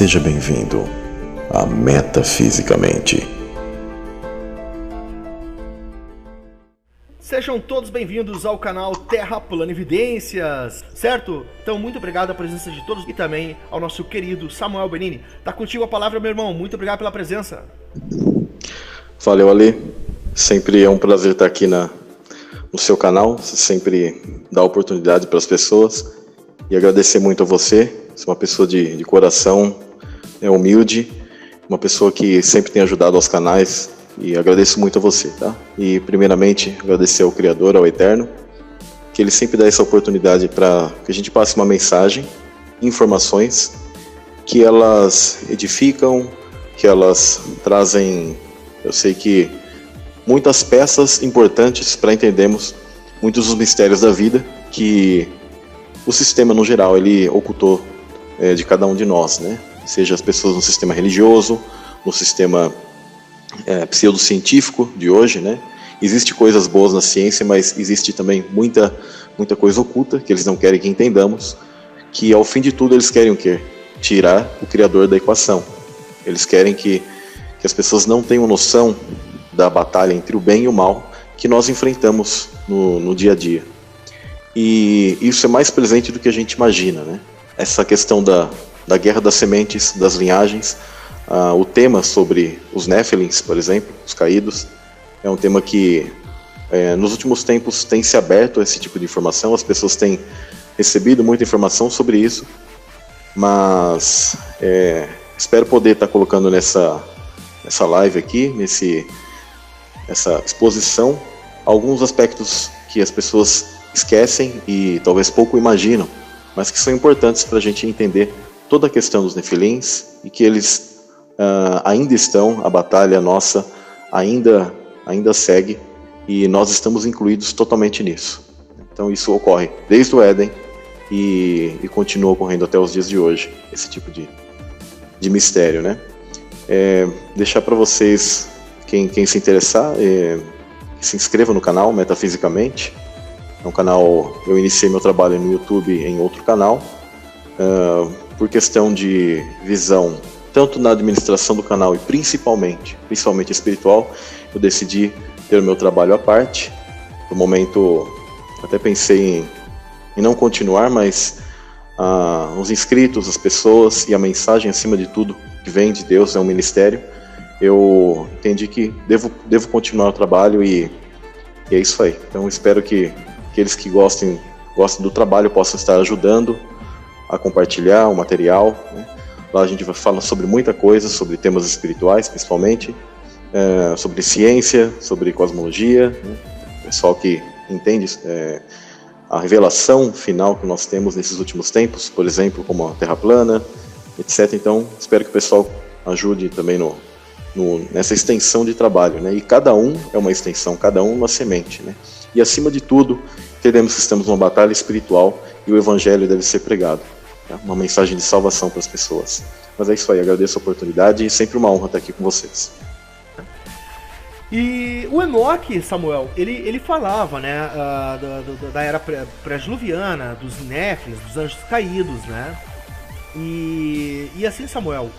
Seja bem-vindo a Metafisicamente. Sejam todos bem-vindos ao canal Terra Plana Evidências, certo? Então, muito obrigado à presença de todos e também ao nosso querido Samuel Benini. Tá contigo a palavra, meu irmão. Muito obrigado pela presença. Valeu, Ale. Sempre é um prazer estar aqui no seu canal. Você sempre dá oportunidade para as pessoas. E agradecer muito a você. Você é uma pessoa de coração, humilde, uma pessoa que sempre tem ajudado aos canais. E agradeço muito a você, tá? E primeiramente agradecer ao Criador, ao Eterno, que Ele sempre dá essa oportunidade para que a gente passe uma mensagem, informações, que elas edificam, que elas trazem, eu sei que, muitas peças importantes para entendermos muitos dos mistérios da vida que o sistema no geral ele ocultou de cada um de nós, né? Seja as pessoas no sistema religioso, no sistema pseudocientífico de hoje, né? Existe coisas boas na ciência, mas existe também muita coisa oculta que eles não querem que entendamos, que ao fim de tudo eles querem o quê? Tirar o Criador da equação. Eles querem que as pessoas não tenham noção da batalha entre o bem e o mal que nós enfrentamos no dia a dia. E isso é mais presente do que a gente imagina, né? Essa questão da guerra das sementes, das linhagens, o tema sobre os Néfilins, por exemplo, os caídos, é um tema que nos últimos tempos tem se aberto a esse tipo de informação, as pessoas têm recebido muita informação sobre isso, mas espero poder estar colocando nessa live aqui, essa exposição, alguns aspectos que as pessoas esquecem e talvez pouco imaginam, mas que são importantes para a gente entender toda a questão dos Nefilins e que eles ainda estão, a batalha nossa ainda segue e nós estamos incluídos totalmente nisso. Então isso ocorre desde o Éden e continua ocorrendo até os dias de hoje, esse tipo de mistério, né? Deixar para vocês, quem se interessar, se inscreva no canal Metafisicamente. É um canal, eu iniciei meu trabalho no YouTube em outro canal, por questão de visão tanto na administração do canal e principalmente espiritual, eu decidi ter o meu trabalho à parte. No momento, até pensei em não continuar, mas os inscritos, as pessoas e a mensagem, acima de tudo, que vem de Deus, é um ministério, eu entendi que devo continuar o trabalho e é isso aí. Então, espero que aqueles que gostem do trabalho possam estar ajudando a compartilhar o material, né? Lá a gente vai falar sobre muita coisa, sobre temas espirituais principalmente, sobre ciência, sobre cosmologia, né? Pessoal que entende a revelação final que nós temos nesses últimos tempos, por exemplo, como a Terra plana, etc. Então, espero que o pessoal ajude também nessa extensão de trabalho, né? E cada um é uma extensão, cada um uma semente, né? E acima de tudo, entendemos que estamos numa batalha espiritual e o Evangelho deve ser pregado. Uma mensagem de salvação para as pessoas. Mas é isso aí, agradeço a oportunidade e sempre uma honra estar aqui com vocês. E o Enoque, Samuel, ele falava, né, da era pré-diluviana, dos Néfilins, dos anjos caídos, né? E assim, Samuel,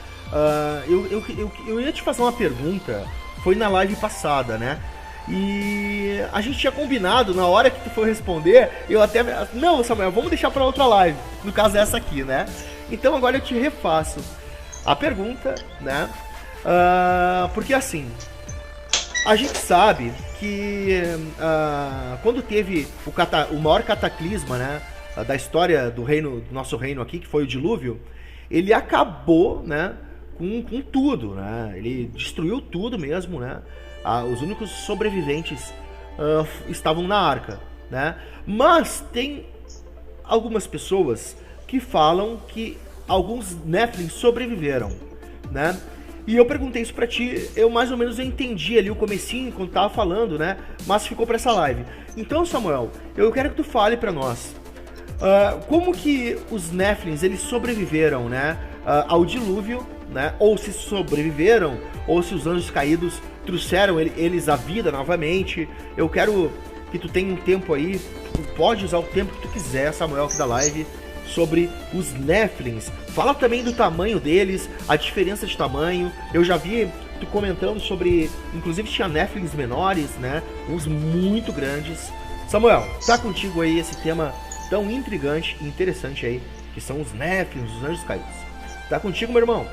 eu ia te fazer uma pergunta, foi na live passada, né? E a gente tinha combinado, na hora que tu for responder, eu até... Não, Samuel, vamos deixar para outra live. No caso, essa aqui, né? Então agora eu te refaço a pergunta, né? Porque assim, a gente sabe que quando teve o maior cataclisma, né, da história do nosso reino aqui, que foi o dilúvio, ele acabou, né, com tudo, né? Ele destruiu tudo mesmo, né? Os únicos sobreviventes estavam na arca, né? Mas tem algumas pessoas que falam que alguns Nephilim sobreviveram, né? E eu perguntei isso pra ti, eu mais ou menos entendi ali o comecinho quando tava falando, né? Mas ficou pra essa live. Então, Samuel, eu quero que tu fale pra nós como que os Nephilim eles sobreviveram, né? Ao dilúvio, né? Ou se sobreviveram, ou se os anjos caídos trouxeram eles à vida novamente. Eu quero que tu tenha um tempo aí, tu pode usar o tempo que tu quiser, Samuel, aqui da live, sobre os Néfilins. Fala também do tamanho deles, a diferença de tamanho. Eu já vi tu comentando sobre, inclusive tinha Néfilins menores, né? Uns muito grandes. Samuel, tá contigo aí esse tema tão intrigante e interessante aí, que são os Néfilins, os anjos caídos. Tá contigo, meu irmão?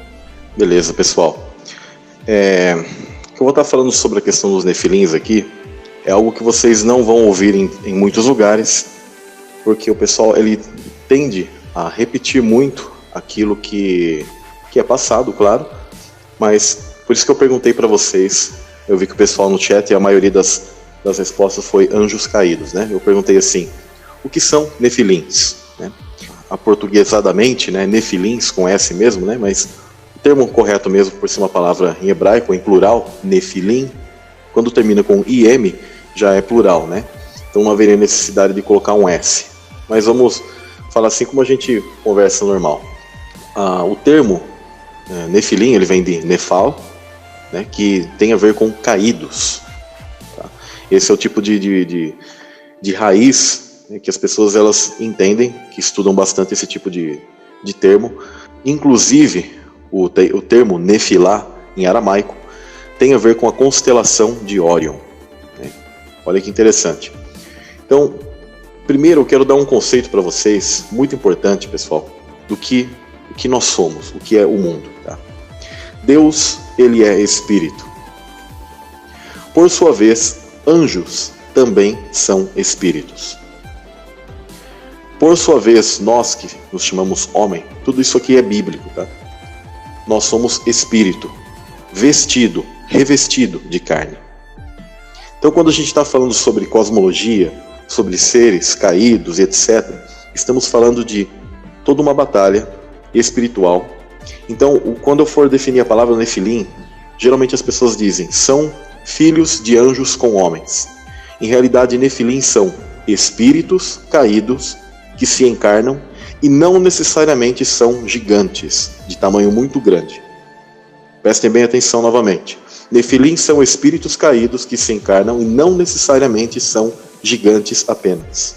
Beleza, pessoal. Eu vou estar falando sobre a questão dos Nefilins aqui. É algo que vocês não vão ouvir em muitos lugares, porque o pessoal ele tende a repetir muito aquilo que é passado, claro, mas por isso que eu perguntei para vocês. Eu vi que o pessoal no chat, e a maioria das respostas foi anjos caídos, né? Eu perguntei assim, o que são Nefilins? Né? Aportuguesadamente, né, Nefilins com S mesmo, né? Mas o termo correto mesmo, por ser uma palavra em hebraico, em plural, Nefilim, quando termina com IM, já é plural, né? Então não haveria necessidade de colocar um S. Mas vamos falar assim como a gente conversa normal. O termo Nefilim, ele vem de Nefal, né, que tem a ver com caídos. Tá? Esse é o tipo de raiz, né, que as pessoas elas entendem, que estudam bastante esse tipo de termo. Inclusive, o termo Nefilá, em aramaico, tem a ver com a constelação de Órion. Né? Olha que interessante. Então, primeiro eu quero dar um conceito para vocês, muito importante, pessoal, do que nós somos, o que é o mundo. Tá? Deus, ele é espírito. Por sua vez, anjos também são espíritos. Por sua vez, nós que nos chamamos homem, tudo isso aqui é bíblico, tá? Nós somos espírito, vestido, revestido de carne. Então, quando a gente está falando sobre cosmologia, sobre seres caídos e etc., estamos falando de toda uma batalha espiritual. Então, quando eu for definir a palavra Nefilim, geralmente as pessoas dizem, são filhos de anjos com homens. Em realidade, Nefilim são espíritos caídos que se encarnam e não necessariamente são gigantes, de tamanho muito grande. Prestem bem atenção novamente. Nefilim são espíritos caídos que se encarnam e não necessariamente são gigantes apenas.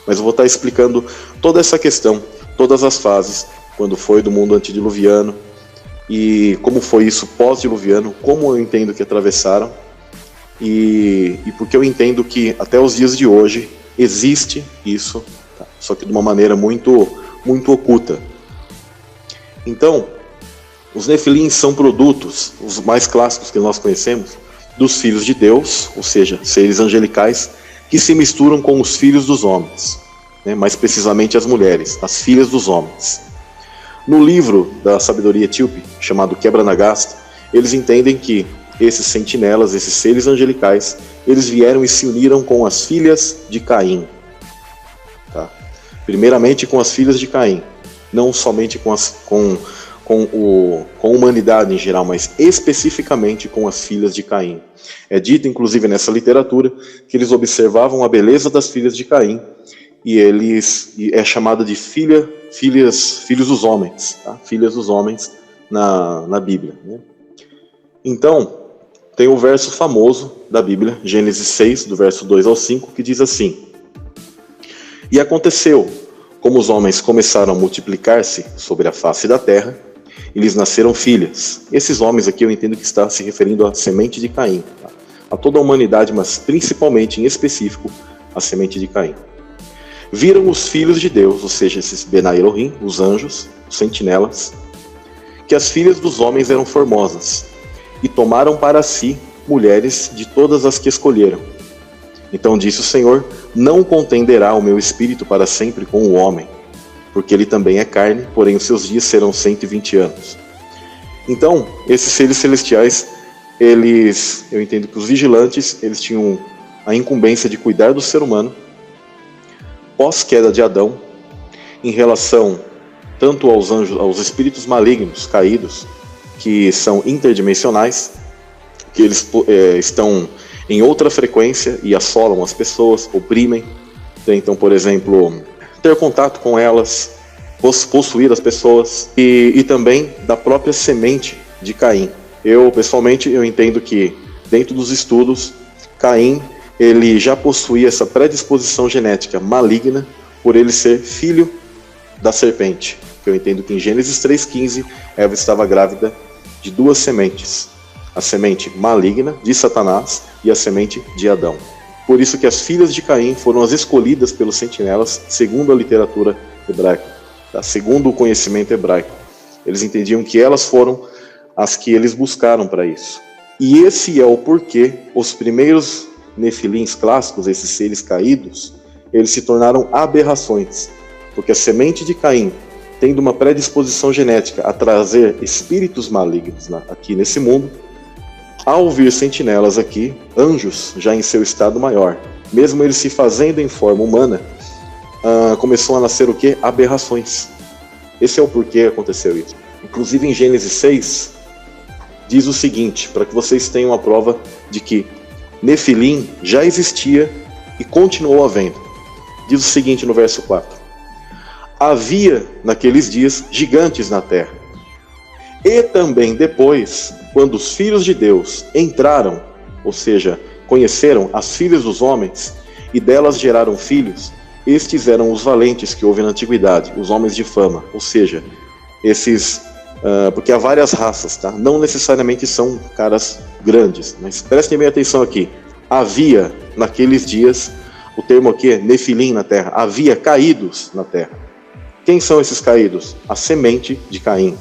Mas eu vou estar explicando toda essa questão, todas as fases, quando foi do mundo antediluviano e como foi isso pós-diluviano, como eu entendo que atravessaram e porque eu entendo que até os dias de hoje existe isso, tá? Só que de uma maneira muito, muito oculta. Então, os Nefilins são produtos, os mais clássicos que nós conhecemos, dos filhos de Deus, ou seja, seres angelicais, que se misturam com os filhos dos homens, né? Mais precisamente as mulheres, as filhas dos homens. No livro da sabedoria etíope, chamado Quebra-Nagasta, eles entendem que esses sentinelas, esses seres angelicais, eles vieram e se uniram com as filhas de Caim. Tá? Primeiramente com as filhas de Caim, não somente com a humanidade em geral, mas especificamente com as filhas de Caim. É dito, inclusive, nessa literatura, que eles observavam a beleza das filhas de Caim, e é chamada de filhos dos homens, tá? Filhas dos homens na Bíblia. Né? Então, tem o verso famoso da Bíblia, Gênesis 6, do verso 2 ao 5, que diz assim: E aconteceu, como os homens começaram a multiplicar-se sobre a face da terra, e lhes nasceram filhas. Esses homens aqui eu entendo que está se referindo à semente de Caim, tá? A toda a humanidade, mas principalmente, em específico, à semente de Caim. Viram os filhos de Deus, ou seja, esses Benai Elohim, os anjos, os sentinelas, que as filhas dos homens eram formosas, e tomaram para si mulheres de todas as que escolheram. Então disse o Senhor: Não contenderá o meu espírito para sempre com o homem, porque ele também é carne, porém os seus dias serão 120 anos. Então, esses seres celestiais, eu entendo que os vigilantes, eles tinham a incumbência de cuidar do ser humano, pós-queda de Adão, em relação tanto aos anjos, aos espíritos malignos caídos, que são interdimensionais, que eles estão em outra frequência e assolam as pessoas, oprimem. Então, por exemplo, ter contato com elas, possuir as pessoas, e também da própria semente de Caim. Pessoalmente, eu entendo que, dentro dos estudos, Caim, ele já possuía essa predisposição genética maligna, por ele ser filho da serpente. Eu entendo que em Gênesis 3,15, Eva estava grávida de duas sementes. A semente maligna de Satanás e a semente de Adão. Por isso que as filhas de Caim foram as escolhidas pelos sentinelas, segundo a literatura hebraica, tá? Segundo o conhecimento hebraico. Eles entendiam que elas foram as que eles buscaram para isso. E esse é o porquê os primeiros nefilins clássicos, esses seres caídos, eles se tornaram aberrações. Porque a semente de Caim, tendo uma predisposição genética a trazer espíritos malignos aqui nesse mundo, ao vir sentinelas aqui, anjos já em seu estado maior, mesmo eles se fazendo em forma humana, começou a nascer o quê? Aberrações. Esse é o porquê aconteceu isso. Inclusive em Gênesis 6, diz o seguinte, para que vocês tenham a prova de que Nefilim já existia e continuou havendo. Diz o seguinte no verso 4. Havia naqueles dias gigantes na terra. E também depois, quando os filhos de Deus entraram, ou seja, conheceram as filhas dos homens, e delas geraram filhos, estes eram os valentes que houve na antiguidade, os homens de fama, ou seja, esses, porque há várias raças, tá? Não necessariamente são caras grandes, mas prestem bem atenção aqui. Havia naqueles dias, o termo aqui é Nefilim na terra, havia caídos na terra. Quem são esses caídos? A semente de Caim.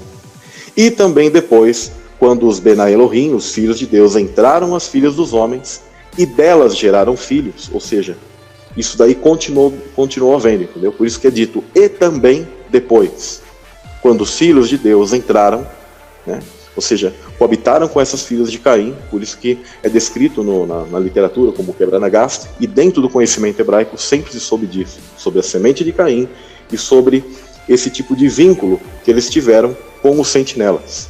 E também depois, quando os Benai Elohim, os filhos de Deus, entraram as filhas dos homens e delas geraram filhos, ou seja, isso daí continuou havendo, entendeu? Por isso que é dito, e também depois, quando os filhos de Deus entraram, né? Ou seja, coabitaram com essas filhas de Caim, por isso que é descrito na literatura como quebra-nagaste, e dentro do conhecimento hebraico sempre se soube disso, sobre a semente de Caim e sobre esse tipo de vínculo que eles tiveram com os sentinelas.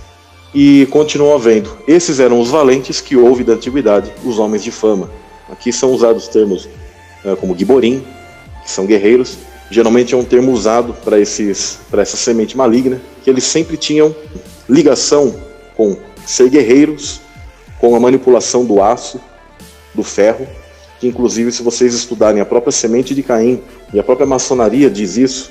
E continuou havendo. Esses eram os valentes que houve da antiguidade, os homens de fama. Aqui são usados termos como Giborim, que são guerreiros. Geralmente é um termo usado para essa semente maligna, que eles sempre tinham ligação com ser guerreiros, com a manipulação do aço, do ferro, que inclusive se vocês estudarem a própria semente de Caim, e a própria maçonaria diz isso,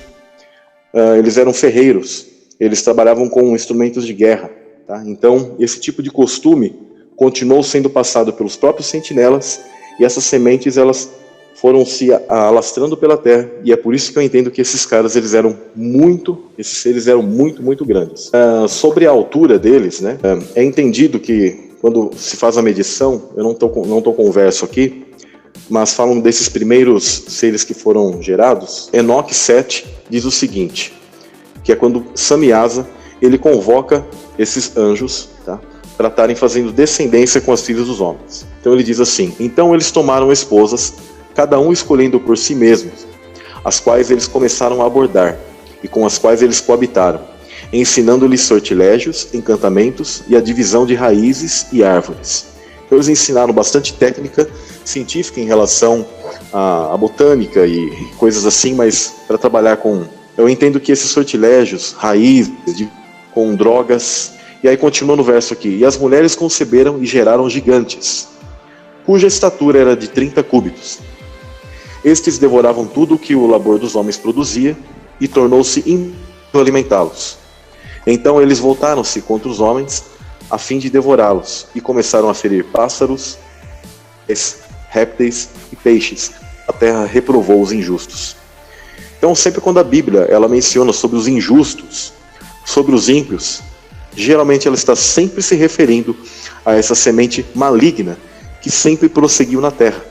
eles eram ferreiros, eles trabalhavam com instrumentos de guerra. Tá? Então, esse tipo de costume continuou sendo passado pelos próprios sentinelas, e essas sementes elas foram se alastrando pela terra, e é por isso que eu entendo que esses caras esses seres eram muito grandes. Sobre a altura deles, né, é entendido que quando se faz a medição, eu não estou com o verso aqui, mas falam desses primeiros seres que foram gerados. Enoque 7 diz o seguinte, que é quando Samiasa ele convoca esses anjos, tá, para estarem fazendo descendência com as filhas dos homens. Então ele diz assim, então eles tomaram esposas, cada um escolhendo por si mesmos, as quais eles começaram a abordar, e com as quais eles coabitaram, ensinando-lhes sortilégios, encantamentos e a divisão de raízes e árvores. Então eles ensinaram bastante técnica científica em relação à botânica e coisas assim, mas para trabalhar com... Eu entendo que esses sortilégios, raízes, com drogas... E aí continua no verso aqui, e as mulheres conceberam e geraram gigantes, cuja estatura era de 30 cúbitos. Estes devoravam tudo o que o labor dos homens produzia, e tornou-se impossível alimentá-los. Então eles voltaram-se contra os homens, a fim de devorá-los, e começaram a ferir pássaros, répteis e peixes. A terra reprovou os injustos. Então sempre quando a Bíblia ela menciona sobre os injustos, sobre os ímpios, geralmente ela está sempre se referindo a essa semente maligna que sempre prosseguiu na terra.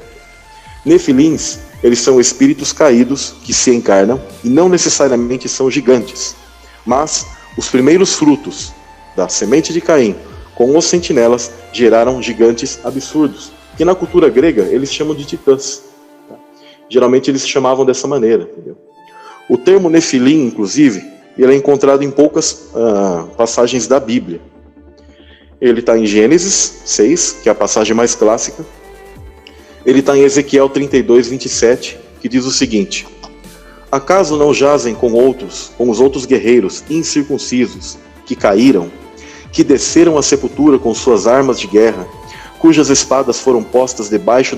Nefilins, eles são espíritos caídos que se encarnam e não necessariamente são gigantes, mas os primeiros frutos da semente de Caim com os sentinelas geraram gigantes absurdos, que na cultura grega eles chamam de titãs. Tá? Geralmente eles chamavam dessa maneira. Entendeu? O termo Nefilim, inclusive, ele é encontrado em poucas passagens da Bíblia. Ele está em Gênesis 6, que é a passagem mais clássica. Ele está em Ezequiel 32, 27, que diz o seguinte: acaso não jazem com os outros guerreiros incircuncisos, que caíram, que desceram à sepultura com suas armas de guerra, cujas espadas foram postas debaixo